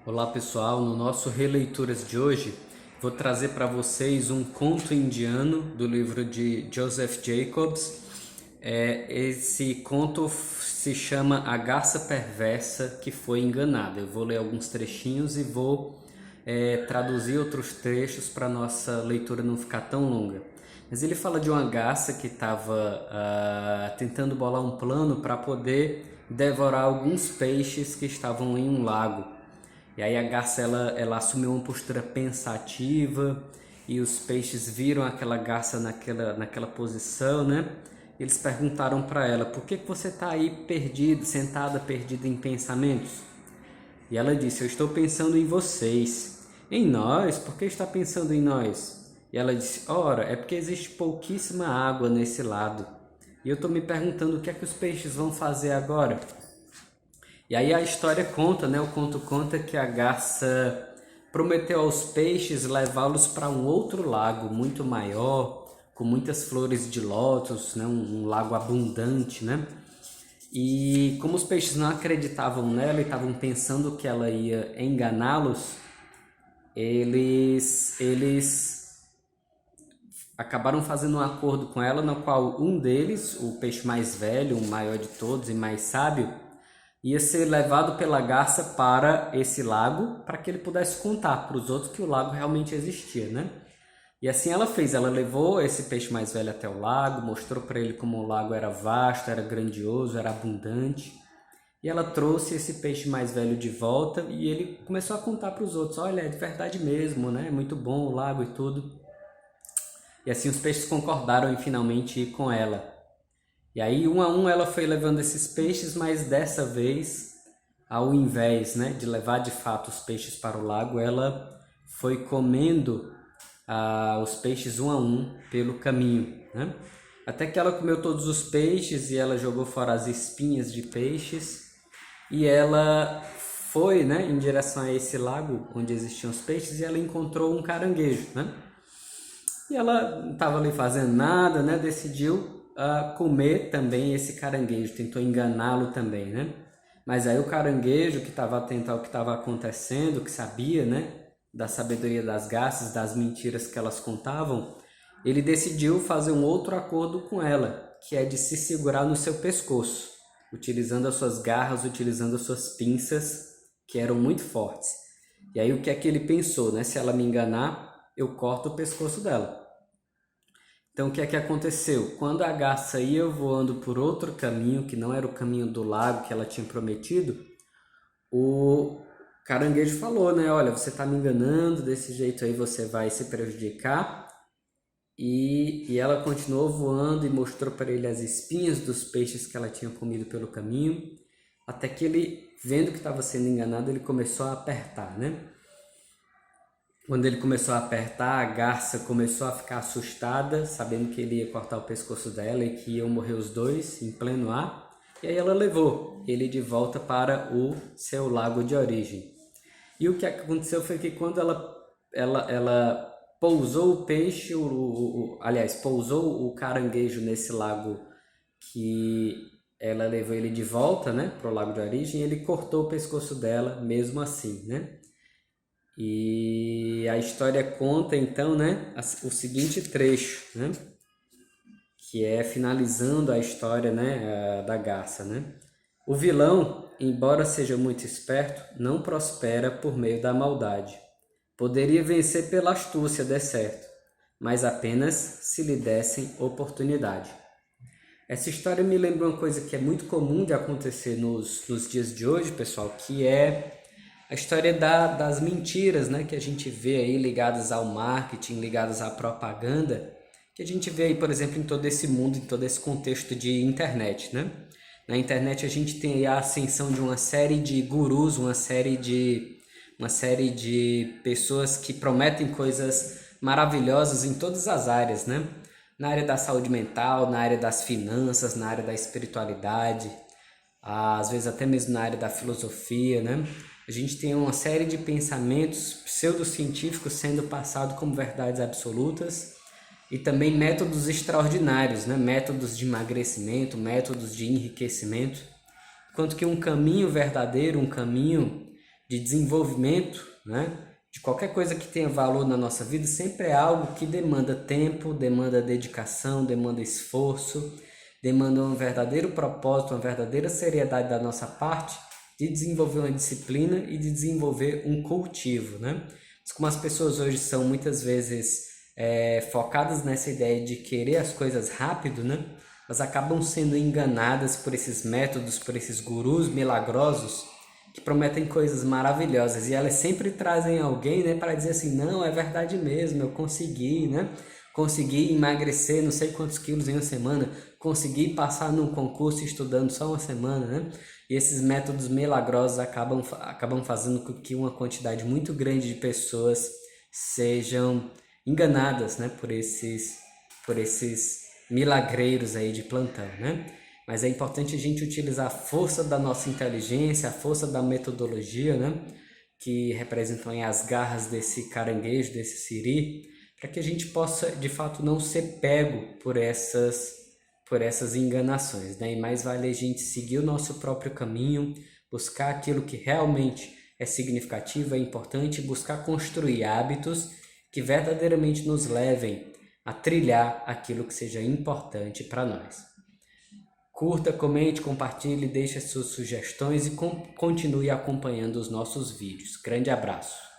Olá pessoal, no nosso Releituras de hoje vou trazer para vocês um conto indiano do livro de Joseph Jacobs. Esse conto se chama A Garça Perversa que Foi Enganada. Eu vou ler alguns trechinhos e vou traduzir outros trechos para nossa leitura não ficar tão longa. Mas ele fala de uma garça que estava tentando bolar um plano para poder devorar alguns peixes que estavam em um lago. E aí a garça ela assumiu uma postura pensativa e os peixes viram aquela garça naquela posição, né? Eles perguntaram para ela: por que você está aí sentada perdida em pensamentos? E ela disse: eu estou pensando em vocês. Em nós? Por que está pensando em nós? E ela disse: ora, é porque existe pouquíssima água nesse lado. E eu estou me perguntando o que é que os peixes vão fazer agora. E aí a história conta, né? O conto conta que a garça prometeu aos peixes levá-los para um outro lago muito maior, com muitas flores de lótus, né? Um lago abundante, né? E como os peixes não acreditavam nela e estavam pensando que ela ia enganá-los, eles acabaram fazendo um acordo com ela, no qual um deles, o peixe mais velho, o maior de todos e mais sábio, ia ser levado pela garça para esse lago, para que ele pudesse contar para os outros que o lago realmente existia, né? E assim ela fez, ela levou esse peixe mais velho até o lago, mostrou para ele como o lago era vasto, era grandioso, era abundante. E ela trouxe esse peixe mais velho de volta e ele começou a contar para os outros: olha, é de verdade mesmo, né? É muito bom o lago e tudo. E assim os peixes concordaram em finalmente ir com ela. E aí, um a um, ela foi levando esses peixes, mas dessa vez, ao invés, né, de levar de fato os peixes para o lago, ela foi comendo os peixes um a um pelo caminho, né? Até que ela comeu todos os peixes e ela jogou fora as espinhas de peixes e ela foi, né, em direção a esse lago onde existiam os peixes e ela encontrou um caranguejo, né? E ela não estava ali fazendo nada, né? Decidiu comer também esse caranguejo, tentou enganá-lo também, né? Mas aí o caranguejo, que estava atento ao que estava acontecendo, que sabia, né, da sabedoria das garças, das mentiras que elas contavam, ele decidiu fazer um outro acordo com ela, que é de se segurar no seu pescoço, utilizando as suas garras, utilizando as suas pinças, que eram muito fortes. E aí o que é que ele pensou, né? Se ela me enganar, eu corto o pescoço dela. Então, o que é que aconteceu? Quando a garça ia voando por outro caminho, que não era o caminho do lago que ela tinha prometido, o caranguejo falou, né? Olha, você está me enganando, desse jeito aí você vai se prejudicar. E ela continuou voando e mostrou para ele as espinhas dos peixes que ela tinha comido pelo caminho, até que ele, vendo que estava sendo enganado, ele começou a apertar, né? Quando ele começou a apertar, a garça começou a ficar assustada, sabendo que ele ia cortar o pescoço dela e que iam morrer os dois em pleno ar. E aí ela levou ele de volta para o seu lago de origem. E o que aconteceu foi que quando ela pousou o peixe, aliás, pousou o caranguejo nesse lago que ela levou ele de volta, né, para o lago de origem, ele cortou o pescoço dela mesmo assim, né? E a história conta então, né, o seguinte trecho, né, que é finalizando a história, né, da garça, né? O vilão, embora seja muito esperto, não prospera por meio da maldade. Poderia vencer pela astúcia, de certo, mas apenas se lhe dessem oportunidade. Essa história me lembra uma coisa que é muito comum de acontecer nos dias de hoje, pessoal, que é a história das mentiras, né, que a gente vê aí ligadas ao marketing, ligadas à propaganda, que a gente vê aí, por exemplo, em todo esse mundo, em todo esse contexto de internet, né? Na internet a gente tem aí a ascensão de uma série de gurus, uma série de pessoas que prometem coisas maravilhosas em todas as áreas, né? Na área da saúde mental, na área das finanças, na área da espiritualidade, às vezes até mesmo na área da filosofia, né? A gente tem uma série de pensamentos pseudocientíficos sendo passados como verdades absolutas e também métodos extraordinários, né? Métodos de emagrecimento, métodos de enriquecimento, enquanto que um caminho verdadeiro, um caminho de desenvolvimento, né? De qualquer coisa que tenha valor na nossa vida, sempre é algo que demanda tempo, demanda dedicação, demanda esforço, demanda um verdadeiro propósito, uma verdadeira seriedade da nossa parte de desenvolver uma disciplina e de desenvolver um cultivo, né? Mas como as pessoas hoje são muitas vezes focadas nessa ideia de querer as coisas rápido, né? Elas acabam sendo enganadas por esses métodos, por esses gurus milagrosos que prometem coisas maravilhosas e elas sempre trazem alguém, né, para dizer assim, não, é verdade mesmo, eu consegui, né? Consegui emagrecer não sei quantos quilos em uma semana, consegui passar num concurso estudando só uma semana, né? E esses métodos milagrosos acabam fazendo com que uma quantidade muito grande de pessoas sejam enganadas, né, por esses milagreiros aí de plantão, né? Mas é importante a gente utilizar a força da nossa inteligência, a força da metodologia, né? Que representam aí as garras desse caranguejo, desse siri, para que a gente possa, de fato, não ser pego por essas enganações, né? E mais vale a gente seguir o nosso próprio caminho, buscar aquilo que realmente é significativo, é importante, buscar construir hábitos que verdadeiramente nos levem a trilhar aquilo que seja importante para nós. Curta, comente, compartilhe, deixe as suas sugestões e continue acompanhando os nossos vídeos. Grande abraço!